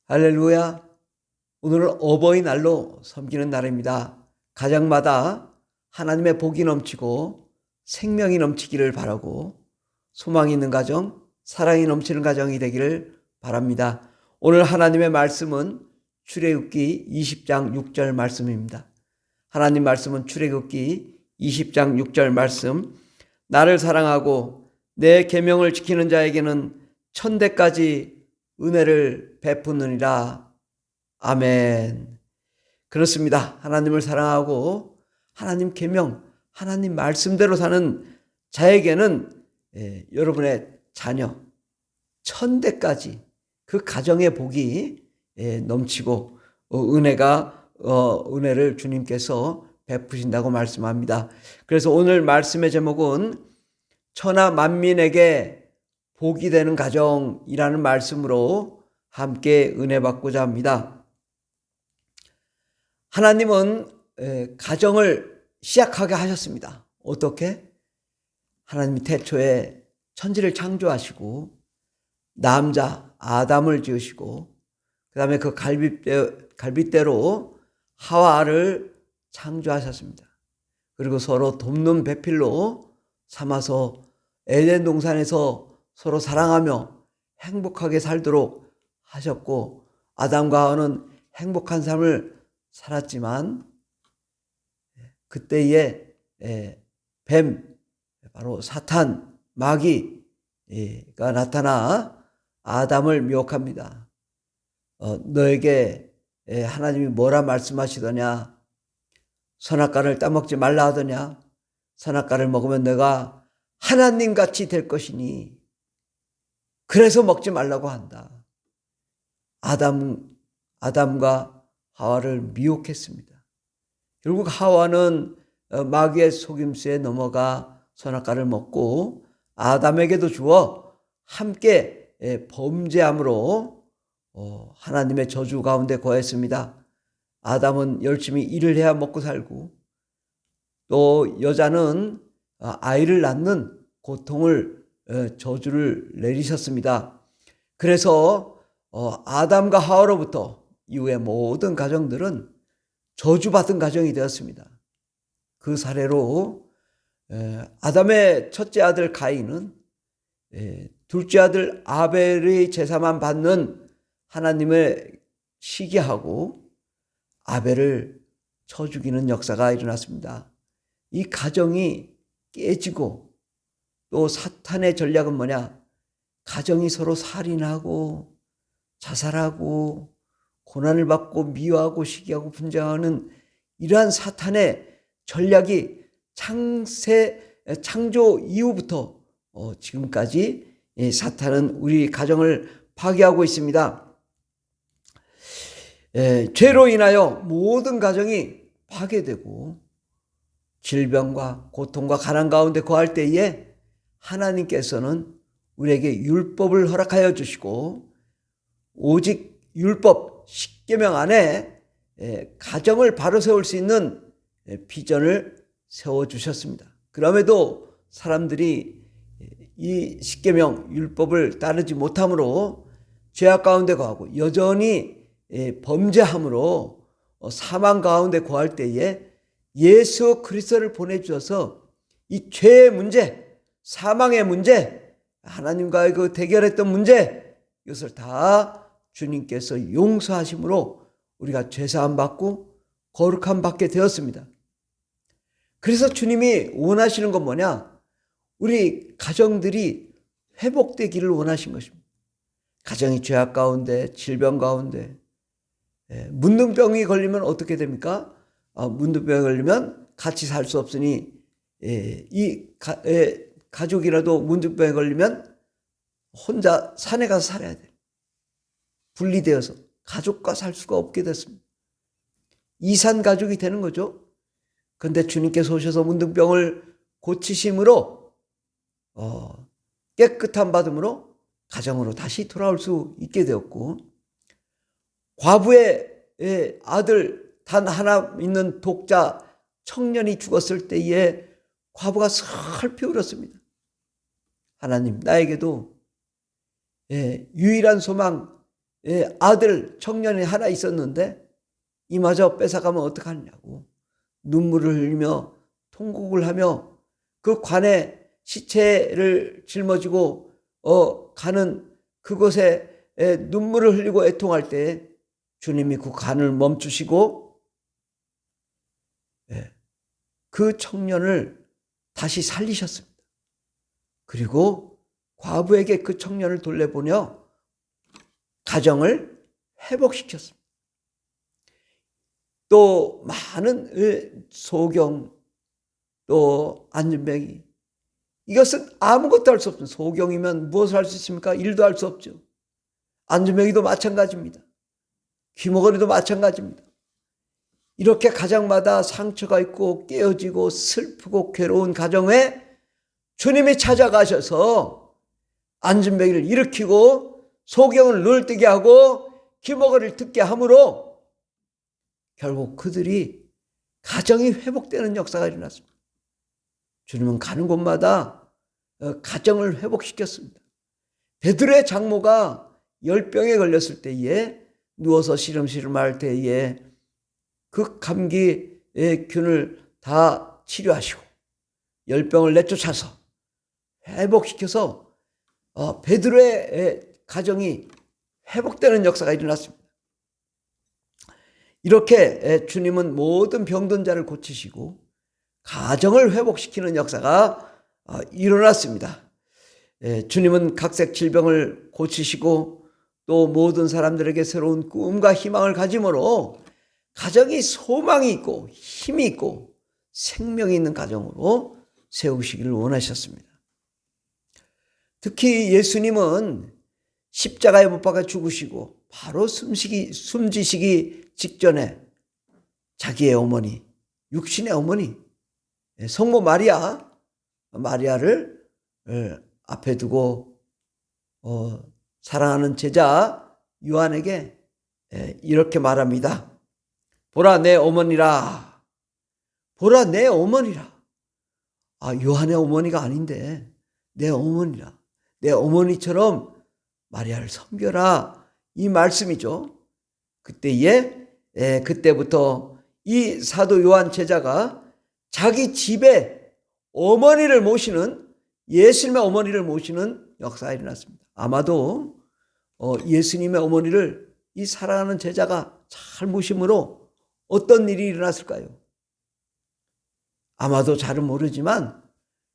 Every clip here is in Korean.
할렐루야. 오늘은 어버이날로 섬기는 날입니다. 가정마다 하나님의 복이 넘치고 생명이 넘치기를 바라고 소망이 있는 가정, 사랑이 넘치는 가정이 되기를 바랍니다. 오늘 하나님의 말씀은 출애굽기 20장 6절 말씀입니다. 하나님 말씀은 출애굽기 20장 6절 말씀. 나를 사랑하고 내 계명을 지키는 자에게는 천대까지 은혜를 베푸느니라. 아멘. 그렇습니다. 하나님을 사랑하고 하나님 계명, 하나님 말씀대로 사는 자에게는 여러분의 자녀, 천대까지 그 가정의 복이 넘치고 은혜를 주님께서 베푸신다고 말씀합니다. 그래서 오늘 말씀의 제목은 천하 만민에게 복이 되는 가정이라는 말씀으로 함께 은혜 받고자 합니다. 하나님은 가정을 시작하게 하셨습니다. 어떻게? 하나님이 태초에 천지를 창조하시고 남자 아담을 지으시고 그 다음에 그 갈빗대로 하와를 창조하셨습니다. 그리고 서로 돕는 배필로 삼아서 에덴 동산에서 서로 사랑하며 행복하게 살도록 하셨고 아담과 하와는 행복한 삶을 살았지만 그때에 뱀, 바로 사탄, 마귀가 나타나 아담을 미혹합니다. 너에게 하나님이 뭐라 말씀하시더냐? 선악과를 따먹지 말라 하더냐? 선악과를 먹으면 내가 하나님같이 될 것이니 그래서 먹지 말라고 한다. 아담과 하와를 미혹했습니다. 결국 하와는 마귀의 속임수에 넘어가 선악과를 먹고 아담에게도 주어 함께 범죄함으로 하나님의 저주 가운데 거했습니다. 아담은 열심히 일을 해야 먹고 살고 또 여자는 아이를 낳는 고통을 저주를 내리셨습니다. 그래서 아담과 하와로부터 이후의 모든 가정들은 저주받은 가정이 되었습니다. 그 사례로 아담의 첫째 아들 가인은 둘째 아들 아벨의 제사만 받는 하나님을 시기하고 아벨을 쳐 죽이는 역사가 일어났습니다. 이 가정이 깨지고 또 사탄의 전략은 뭐냐? 가정이 서로 살인하고 자살하고 고난을 받고 미워하고 시기하고 분쟁하는 이러한 사탄의 전략이 창조 이후부터 지금까지 사탄은 우리 가정을 파괴하고 있습니다. 죄로 인하여 모든 가정이 파괴되고 질병과 고통과 가난 가운데 거할 때에 하나님께서는 우리에게 율법을 허락하여 주시고 오직 율법 10계명 안에 가정을 바로 세울 수 있는 비전을 세워주셨습니다. 그럼에도 사람들이 이 10계명 율법을 따르지 못함으로 죄악 가운데 거하고 여전히 범죄함으로 사망 가운데 거할 때에 예수 그리스도를 보내주셔서 이 죄의 문제, 사망의 문제, 하나님과의 그 대결했던 문제, 이것을 다 주님께서 용서하심으로 우리가 죄사함 받고 거룩함 받게 되었습니다. 그래서 주님이 원하시는 건 뭐냐? 우리 가정들이 회복되기를 원하신 것입니다. 가정이 죄악 가운데, 질병 가운데, 문둥병이 걸리면 어떻게 됩니까? 문둥병이 걸리면 같이 살 수 없으니 가족이라도 문둥병에 걸리면 혼자 산에 가서 살아야 돼요. 분리되어서 가족과 살 수가 없게 됐습니다. 이산 가족이 되는 거죠. 그런데 주님께서 오셔서 문둥병을 고치심으로 깨끗한 받음으로 가정으로 다시 돌아올 수 있게 되었고 과부의 아들 단 하나 있는 독자 청년이 죽었을 때에 과부가 슬피 울었습니다. 하나님, 나에게도 유일한 소망 아들 청년이 하나 있었는데 이마저 뺏어가면 어떡하냐고 눈물을 흘리며 통곡을 하며 그 관에 시체를 짊어지고 가는 그곳에 눈물을 흘리고 애통할 때 주님이 그 관을 멈추시고 그 청년을 다시 살리셨습니다. 그리고 과부에게 그 청년을 돌려보내 가정을 회복시켰습니다. 또 많은 소경, 또 안진뱅이, 이것은 아무것도 할 수 없습니다. 소경이면 무엇을 할 수 있습니까? 일도 할 수 없죠. 안진뱅이도 마찬가지입니다. 귀머거리도 마찬가지입니다. 이렇게 가정마다 상처가 있고 깨어지고 슬프고 괴로운 가정에 주님이 찾아가셔서 안진뱅이를 일으키고 소경을 눈을 뜨게 하고 귀머거리를 듣게 함으로 결국 그들이 가정이 회복되는 역사가 일어났습니다. 주님은 가는 곳마다 가정을 회복시켰습니다. 베드로의 장모가 열병에 걸렸을 때에 누워서 시름시름할 때에 그 감기의 균을 다 치료하시고 열병을 내쫓아서 회복시켜서 베드로의 가정이 회복되는 역사가 일어났습니다. 이렇게 주님은 모든 병든 자를 고치시고 가정을 회복시키는 역사가 일어났습니다. 주님은 각색 질병을 고치시고 또 모든 사람들에게 새로운 꿈과 희망을 가짐으로 가정이 소망이 있고 힘이 있고 생명이 있는 가정으로 세우시기를 원하셨습니다. 특히 예수님은 십자가에 못 박아 죽으시고 바로 숨지시기 직전에 자기의 어머니, 육신의 어머니 성모 마리아를 앞에 두고 사랑하는 제자 요한에게 이렇게 말합니다. 보라 내 어머니라. 보라 내 어머니라. 요한의 어머니가 아닌데 내 어머니라. 내 어머니처럼 마리아를 섬겨라. 이 말씀이죠. 그때부터 이 사도 요한 제자가 자기 집에 어머니를 모시는, 예수님의 어머니를 모시는 역사가 일어났습니다. 아마도 예수님의 어머니를 이 사랑하는 제자가 잘 모심으로 어떤 일이 일어났을까요? 아마도 잘은 모르지만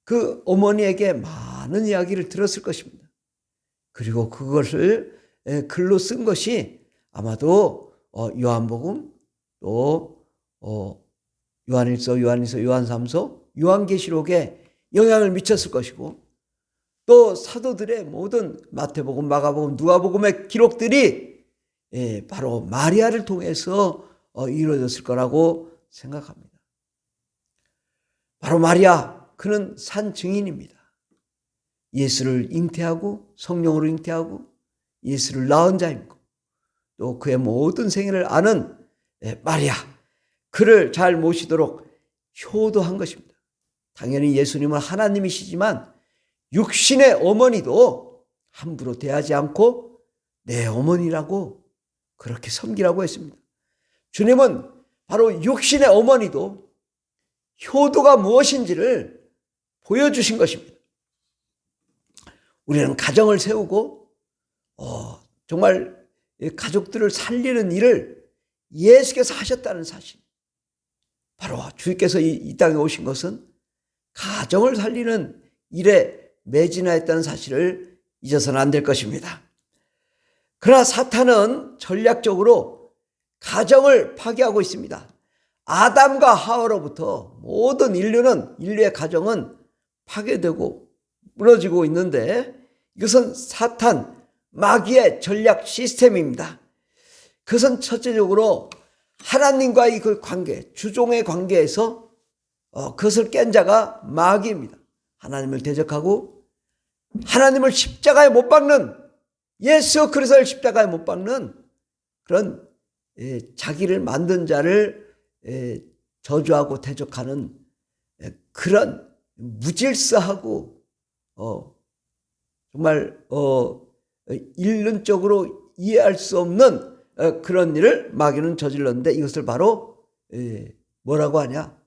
그 어머니에게 많은 이야기를 들었을 것입니다. 그리고 그것을 글로 쓴 것이 아마도 요한복음, 또 요한일서, 요한삼서, 요한계시록에 영향을 미쳤을 것이고 또 사도들의 모든 마태복음, 마가복음, 누가복음의 기록들이 바로 마리아를 통해서 이루어졌을 거라고 생각합니다. 바로 마리아, 그는 산 증인입니다. 예수를 잉태하고 성령으로 잉태하고 예수를 낳은 자이고 또 그의 모든 생애를 아는 마리아, 그를 잘 모시도록 효도한 것입니다. 당연히 예수님은 하나님이시지만 육신의 어머니도 함부로 대하지 않고 내 어머니라고 그렇게 섬기라고 했습니다. 주님은 바로 육신의 어머니도 효도가 무엇인지를 보여주신 것입니다. 우리는 가정을 세우고 정말 가족들을 살리는 일을 예수께서 하셨다는 사실, 바로 주님께서 이 땅에 오신 것은 가정을 살리는 일에 매진하였다는 사실을 잊어서는 안 될 것입니다. 그러나 사탄은 전략적으로 가정을 파괴하고 있습니다. 아담과 하와로부터 모든 인류의 가정은 파괴되고 무너지고 있는데 이것은 사탄, 마귀의 전략 시스템입니다. 그것은 첫째적으로 하나님과의 그 관계, 주종의 관계에서 그것을 깬 자가 마귀입니다. 하나님을 대적하고 하나님을 십자가에 못 박는, 예수 그리스도를 십자가에 못 박는 그런 자기를 만든 자를 저주하고 대적하는 그런 무질서하고 정말 인륜적으로 이해할 수 없는 그런 일을 마귀는 저질렀는데 이것을 바로 뭐라고 하냐?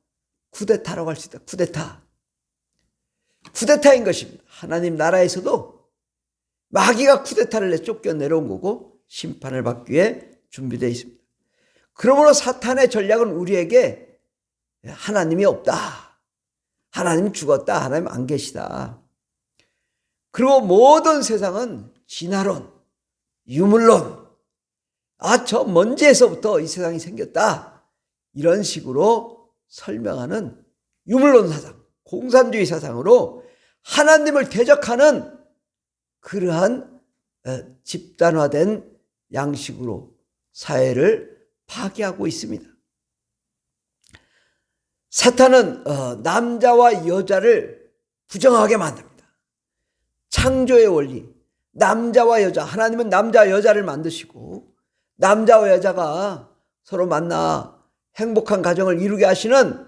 쿠데타라고 할 수 있다. 쿠데타인 것입니다. 하나님 나라에서도 마귀가 쿠데타를 쫓겨 내려온 거고 심판을 받기 위해 준비되어 있습니다. 그러므로 사탄의 전략은 우리에게 하나님이 없다. 하나님 죽었다. 하나님 안 계시다. 그리고 모든 세상은 진화론, 유물론, 저 먼지에서부터 이 세상이 생겼다. 이런 식으로 설명하는 유물론 사상, 공산주의 사상으로 하나님을 대적하는 그러한 집단화된 양식으로 사회를 파괴하고 있습니다. 사탄은 남자와 여자를 부정하게 만듭니다. 창조의 원리, 남자와 여자, 하나님은 남자와 여자를 만드시고 남자와 여자가 서로 만나 행복한 가정을 이루게 하시는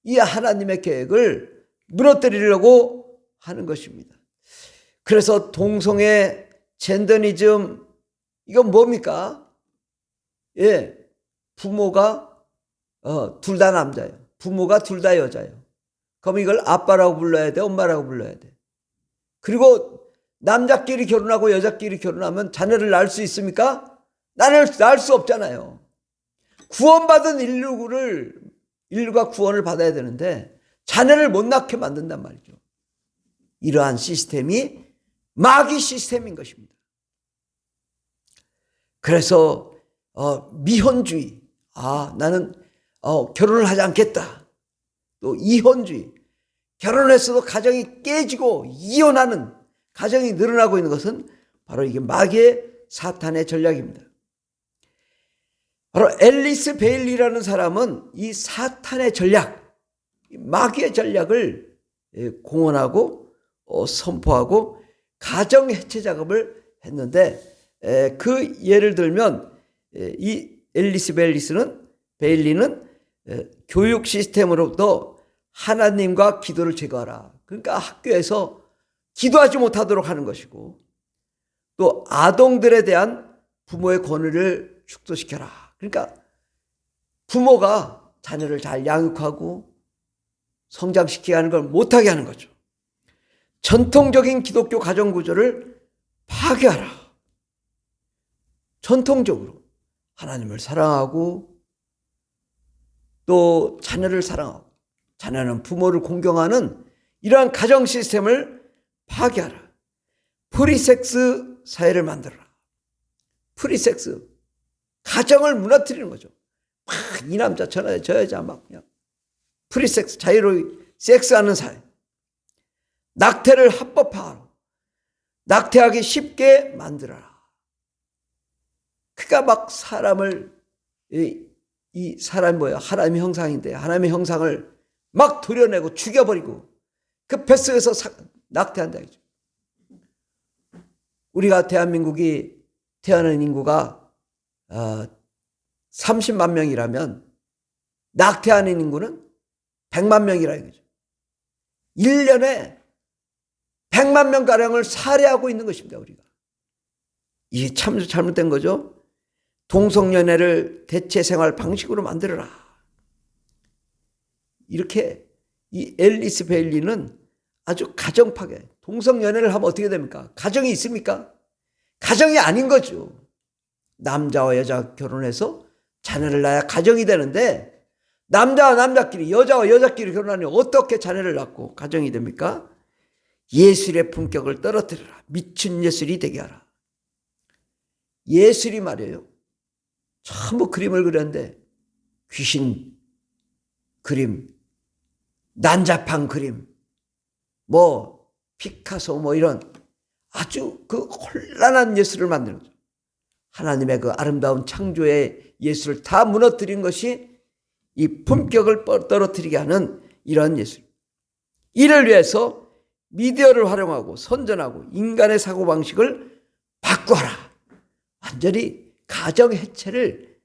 이 하나님의 계획을 무너뜨리려고 하는 것입니다. 그래서 동성애, 젠더니즘, 이건 뭡니까? 부모가 둘 다 남자예요. 부모가 둘 다 여자예요. 그럼 이걸 아빠라고 불러야 돼? 엄마라고 불러야 돼? 그리고 남자끼리 결혼하고 여자끼리 결혼하면 자녀를 낳을 수 있습니까? 낳을 수 없잖아요. 구원받은 인류가 구원을 받아야 되는데 자녀를 못 낳게 만든단 말이죠. 이러한 시스템이 마귀 시스템인 것입니다. 그래서 미혼주의, 나는 결혼을 하지 않겠다. 또 이혼주의, 결혼했어도 가정이 깨지고 이혼하는 가정이 늘어나고 있는 것은 바로 이게 마귀의 사탄의 전략입니다. 바로 앨리스 베일리라는 사람은 이 사탄의 전략, 마귀의 전략을 공언하고 선포하고 가정 해체 작업을 했는데 그 예를 들면 이 앨리스 베일리는 교육 시스템으로부터 하나님과 기도를 제거하라. 그러니까 학교에서 기도하지 못하도록 하는 것이고 또 아동들에 대한 부모의 권위를 축소시켜라. 그러니까 부모가 자녀를 잘 양육하고 성장시키게 하는 걸 못하게 하는 거죠. 전통적인 기독교 가정 구조를 파괴하라. 전통적으로 하나님을 사랑하고 또 자녀를 사랑하고 자녀는 부모를 공경하는 이러한 가정 시스템을 파괴하라. 프리섹스 사회를 만들어라. 프리섹스, 가정을 무너뜨리는 거죠. 이 남자 저 여자 막 그냥 프리섹스, 자유로이 섹스하는 사회. 낙태를 합법화하라. 낙태하기 쉽게 만들어라. 그러니까 막 사람을 이 사람이 뭐야? 하나님의 형상인데 하나님의 형상을 막 도려내고 죽여버리고 그 뱃속에서 낙태한다. 우리가 대한민국이 태어나는 인구가 30만 명이라면 낙태하는 인구는 100만 명이라 이거죠. 1년에 100만 명가량을 살해하고 있는 것입니다. 우리가. 이게 참 잘못된 거죠. 동성연애를 대체 생활 방식으로 만들어라. 이렇게 이 앨리스 베일리는 아주 가정 파괴. 동성연애를 하면 어떻게 됩니까? 가정이 있습니까? 가정이 아닌 거죠. 남자와 여자 결혼해서 자녀를 낳아야 가정이 되는데 남자와 남자끼리 여자와 여자끼리 결혼하니 어떻게 자녀를 낳고 가정이 됩니까? 예술의 품격을 떨어뜨려라. 미친 예술이 되게 하라. 예술이 말이에요. 전부 그림을 그렸는데 귀신 그림, 난잡한 그림, 피카소 이런 아주 그 혼란한 예술을 만드는 거죠. 하나님의 그 아름다운 창조의 예술을 다 무너뜨린 것이 이 품격을 떨어뜨리게 하는 이러한 예술. 이를 위해서 미디어를 활용하고 선전하고 인간의 사고방식을 바꾸어라. 완전히 가정 해체를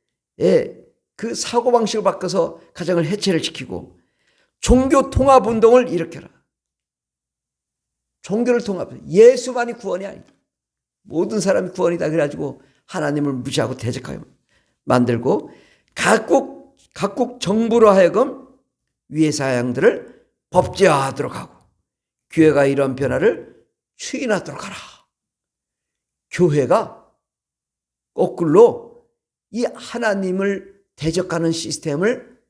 그 사고방식을 바꿔서 가정을 해체를 시키고 종교 통합 운동을 일으켜라. 종교를 통합해. 예수만이 구원이 아니다. 모든 사람이 구원이다. 그래가지고 하나님을 무시하고 대적하게 만들고 각국 정부로 하여금 위의 사양들을 법제화하도록 하고 교회가 이런 변화를 추인하도록 하라. 교회가 거꾸로 이 하나님을 대적하는 시스템을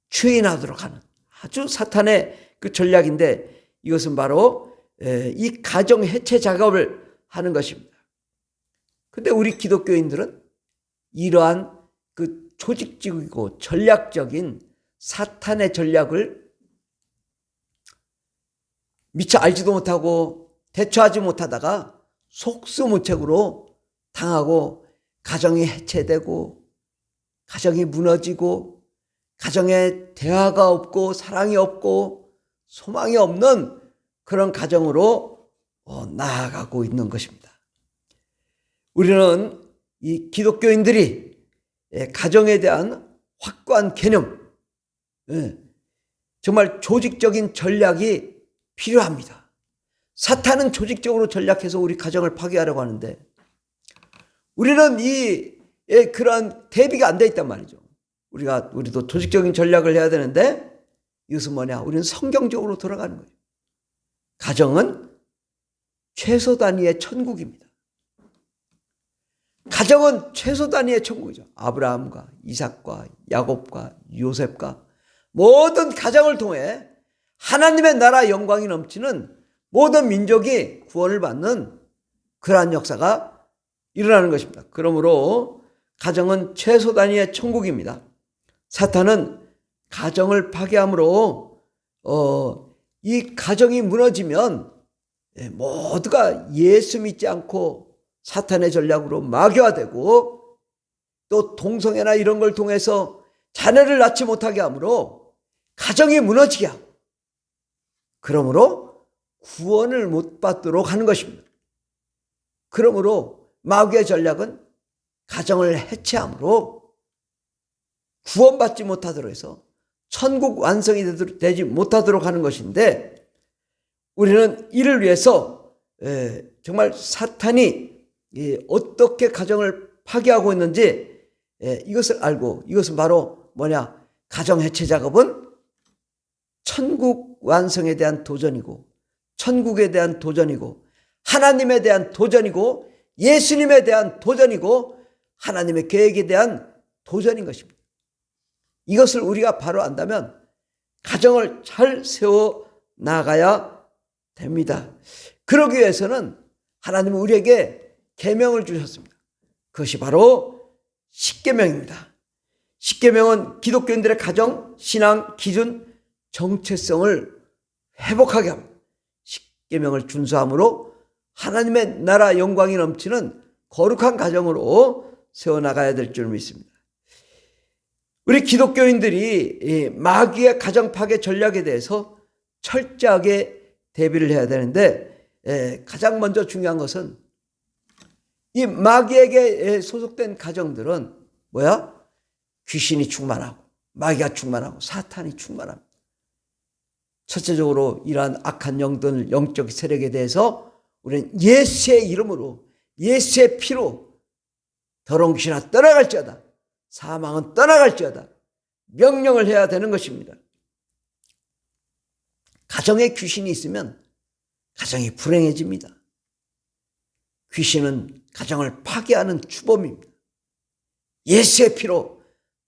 추인하도록 하는 아주 사탄의 그 전략인데, 이것은 바로 이 가정 해체 작업을 하는 것입니다. 근데 우리 기독교인들은 이러한 그 조직적이고 전략적인 사탄의 전략을 미처 알지도 못하고 대처하지 못하다가 속수무책으로 당하고 가정이 해체되고 가정이 무너지고 가정에 대화가 없고 사랑이 없고 소망이 없는 그런 가정으로 나아가고 있는 것입니다. 우리는 이 기독교인들이 가정에 대한 확고한 개념, 정말 조직적인 전략이 필요합니다. 사탄은 조직적으로 전략해서 우리 가정을 파괴하려고 하는데 우리는 그러한 대비가 안 돼 있단 말이죠. 우리도 조직적인 전략을 해야 되는데 이것은 뭐냐? 우리는 성경적으로 돌아가는 거예요. 가정은 최소 단위의 천국입니다. 가정은 최소 단위의 천국이죠. 아브라함과 이삭과 야곱과 요셉과 모든 가정을 통해 하나님의 나라 영광이 넘치는 모든 민족이 구원을 받는 그러한 역사가 일어나는 것입니다. 그러므로 가정은 최소 단위의 천국입니다. 사탄은 가정을 파괴함으로 이 가정이 무너지면 모두가 예수 믿지 않고 사탄의 전략으로 마귀화되고 또 동성애나 이런 걸 통해서 자녀를 낳지 못하게 하므로 가정이 무너지게 하고 그러므로 구원을 못 받도록 하는 것입니다. 그러므로 마귀의 전략은 가정을 해체함으로 구원받지 못하도록 해서 천국 완성이 되지 못하도록 하는 것인데 우리는 이를 위해서 정말 사탄이 어떻게 가정을 파괴하고 있는지 이것을 알고, 이것은 바로 뭐냐? 가정 해체 작업은 천국 완성에 대한 도전이고 천국에 대한 도전이고 하나님에 대한 도전이고 예수님에 대한 도전이고 하나님의 계획에 대한 도전인 것입니다. 이것을 우리가 바로 안다면 가정을 잘 세워 나가야 됩니다. 그러기 위해서는 하나님은 우리에게 계명을 주셨습니다. 그것이 바로 십계명입니다. 십계명은 기독교인들의 가정, 신앙, 기준, 정체성을 회복하게 합니다. 십계명을 준수함으로 하나님의 나라 영광이 넘치는 거룩한 가정으로 세워나가야 될 줄 믿습니다. 우리 기독교인들이 마귀의 가정 파괴 전략에 대해서 철저하게 대비를 해야 되는데 가장 먼저 중요한 것은 이 마귀에게 소속된 가정들은 뭐야? 귀신이 충만하고 마귀가 충만하고 사탄이 충만합니다. 첫째적으로 이러한 악한 영들, 영적 세력에 대해서 우리는 예수의 이름으로 예수의 피로 더러운 귀신아 떠나갈지어다, 사망은 떠나갈지어다 명령을 해야 되는 것입니다. 가정에 귀신이 있으면 가정이 불행해집니다. 귀신은 가정을 파괴하는 주범입니다. 예수의 피로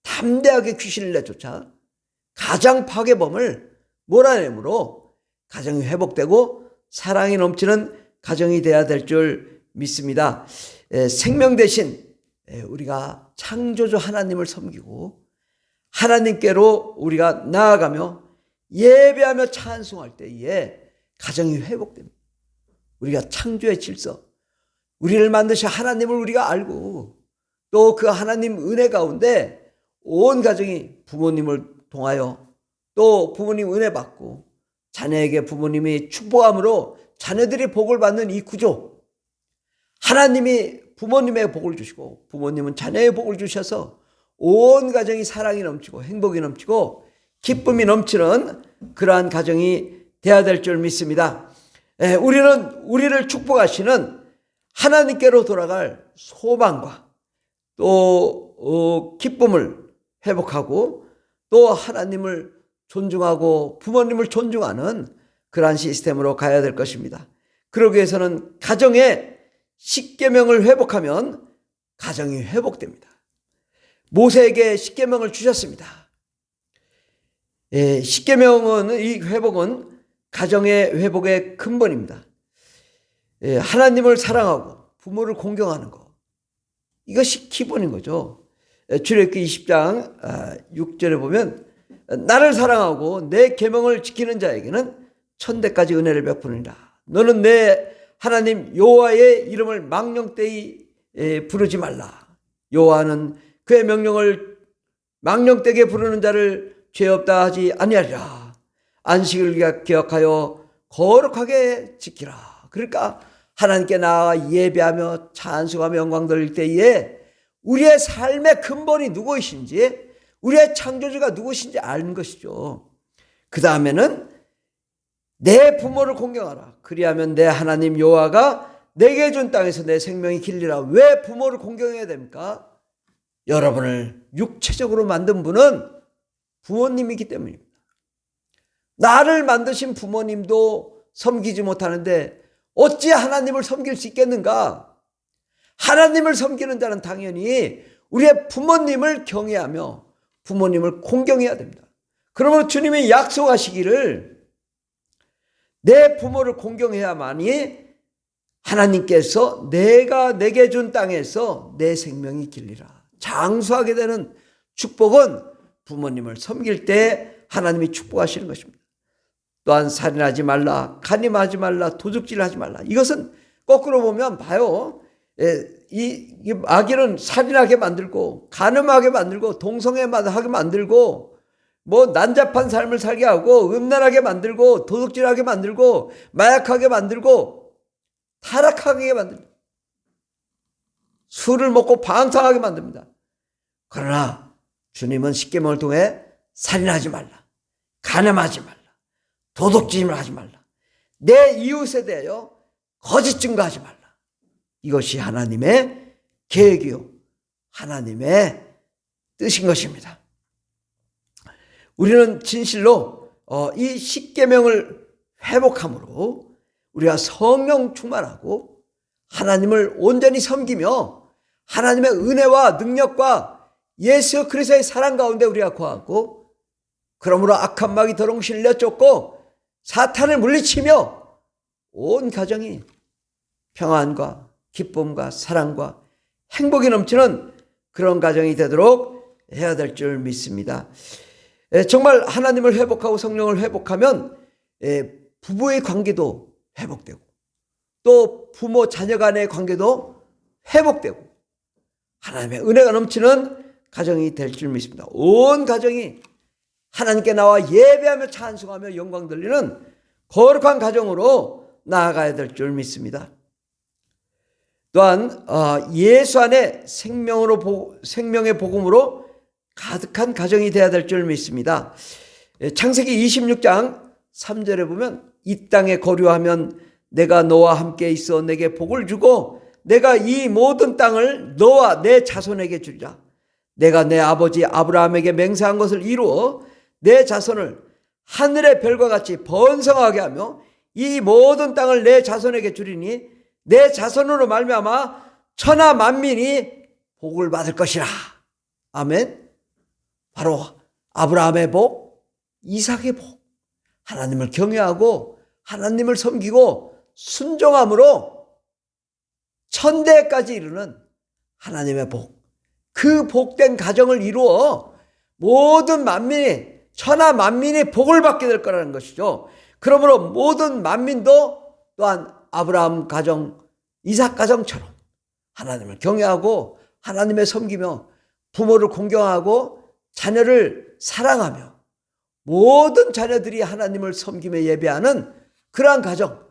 담대하게 귀신을 내쫓아 가정 파괴범을 몰아내므로 가정이 회복되고 사랑이 넘치는 가정이 되어야 될 줄 믿습니다. 생명 대신 우리가 창조주 하나님을 섬기고 하나님께로 우리가 나아가며 예배하며 찬송할 때에 가정이 회복됩니다. 우리가 창조의 질서, 우리를 만드신 하나님을 우리가 알고 또 그 하나님 은혜 가운데 온 가정이 부모님을 통하여 또 부모님 은혜 받고 자녀에게 부모님이 축복함으로 자녀들이 복을 받는 이 구조, 하나님이 부모님의 복을 주시고 부모님은 자녀의 복을 주셔서 온 가정이 사랑이 넘치고 행복이 넘치고 기쁨이 넘치는 그러한 가정이 되어야 될 줄 믿습니다. 우리는 우리를 축복하시는 하나님께로 돌아갈 소망과 또 기쁨을 회복하고 또 하나님을 존중하고 부모님을 존중하는 그러한 시스템으로 가야 될 것입니다. 그러기 위해서는 가정의 십계명을 회복하면 가정이 회복됩니다. 모세에게 십계명을 주셨습니다. 십계명은, 이 회복은 가정의 회복의 근본입니다. 하나님을 사랑하고 부모를 공경하는 것, 이것이 기본인 거죠. 출애굽기 20장 6절에 보면 나를 사랑하고 내 계명을 지키는 자에게는 천대까지 은혜를 베푸느니라. 너는 내 하나님 여호와의 이름을 망령되이 부르지 말라. 여호와는 그의 명령을 망령되게 부르는 자를 죄 없다 하지 아니하리라. 안식을 기억하여 거룩하게 지키라. 그러니까 하나님께 나아가 예배하며 찬송하며 영광 돌릴 때에 우리의 삶의 근본이 누구이신지, 우리의 창조주가 누구신지 아는 것이죠. 그 다음에는 내 부모를 공경하라. 그리하면 내 하나님 여호와가 내게 준 땅에서 내 생명이 길리라. 왜 부모를 공경해야 됩니까? 여러분을 육체적으로 만든 분은 부모님이기 때문입니다. 나를 만드신 부모님도 섬기지 못하는데 어찌 하나님을 섬길 수 있겠는가? 하나님을 섬기는 자는 당연히 우리의 부모님을 경외하며 부모님을 공경해야 됩니다. 그러므로 주님이 약속하시기를 내 부모를 공경해야만이 하나님께서 내가 내게 준 땅에서 내 생명이 길리라. 장수하게 되는 축복은 부모님을 섬길 때 하나님이 축복하시는 것입니다. 또한 살인하지 말라, 간음하지 말라, 도둑질하지 말라. 이것은 거꾸로 보면 봐요. 이 마귀는 살인하게 만들고 간음하게 만들고 동성애하게 만들고 뭐 난잡한 삶을 살게 하고 음란하게 만들고 도둑질하게 만들고 마약하게 만들고 타락하게 만듭니다. 술을 먹고 방탕하게 만듭니다. 그러나 주님은 십계명을 통해 살인하지 말라, 간음하지 말라, 도둑질을 하지 말라, 내 이웃에 대하여 거짓 증거하지 말라. 이것이 하나님의 계획이요 하나님의 뜻인 것입니다. 우리는 진실로 이 십계명을 회복함으로 우리가 성령 충만하고 하나님을 온전히 섬기며 하나님의 은혜와 능력과 예수 그리스도의 사랑 가운데 우리가 거하고, 그러므로 악한 마귀 더러움을 내쫓고 사탄을 물리치며 온 가정이 평안과 기쁨과 사랑과 행복이 넘치는 그런 가정이 되도록 해야 될 줄 믿습니다. 정말 하나님을 회복하고 성령을 회복하면 부부의 관계도 회복되고 또 부모 자녀 간의 관계도 회복되고 하나님의 은혜가 넘치는 가정이 될 줄 믿습니다. 온 가정이 하나님께 나와 예배하며 찬송하며 영광 돌리는 거룩한 가정으로 나아가야 될 줄 믿습니다. 또한 예수 안에 생명의 복음으로 가득한 가정이 되어야 될 줄 믿습니다. 창세기 26장 3절에 보면 이 땅에 거류하면 내가 너와 함께 있어 내게 복을 주고 내가 이 모든 땅을 너와 내 자손에게 주리라. 내가 내 아버지 아브라함에게 맹세한 것을 이루어 내 자손을 하늘의 별과 같이 번성하게 하며 이 모든 땅을 내 자손에게 주리니 내 자손으로 말미암아 천하 만민이 복을 받을 것이라. 아멘. 바로 아브라함의 복, 이삭의 복, 하나님을 경외하고 하나님을 섬기고 순종함으로 천대까지 이르는 하나님의 복, 그 복된 가정을 이루어 모든 만민이, 천하 만민이 복을 받게 될 거라는 것이죠. 그러므로 모든 만민도 또한 아브라함 가정, 이삭 가정처럼 하나님을 경외하고 하나님을 섬기며 부모를 공경하고 자녀를 사랑하며 모든 자녀들이 하나님을 섬기며 예배하는 그러한 가정,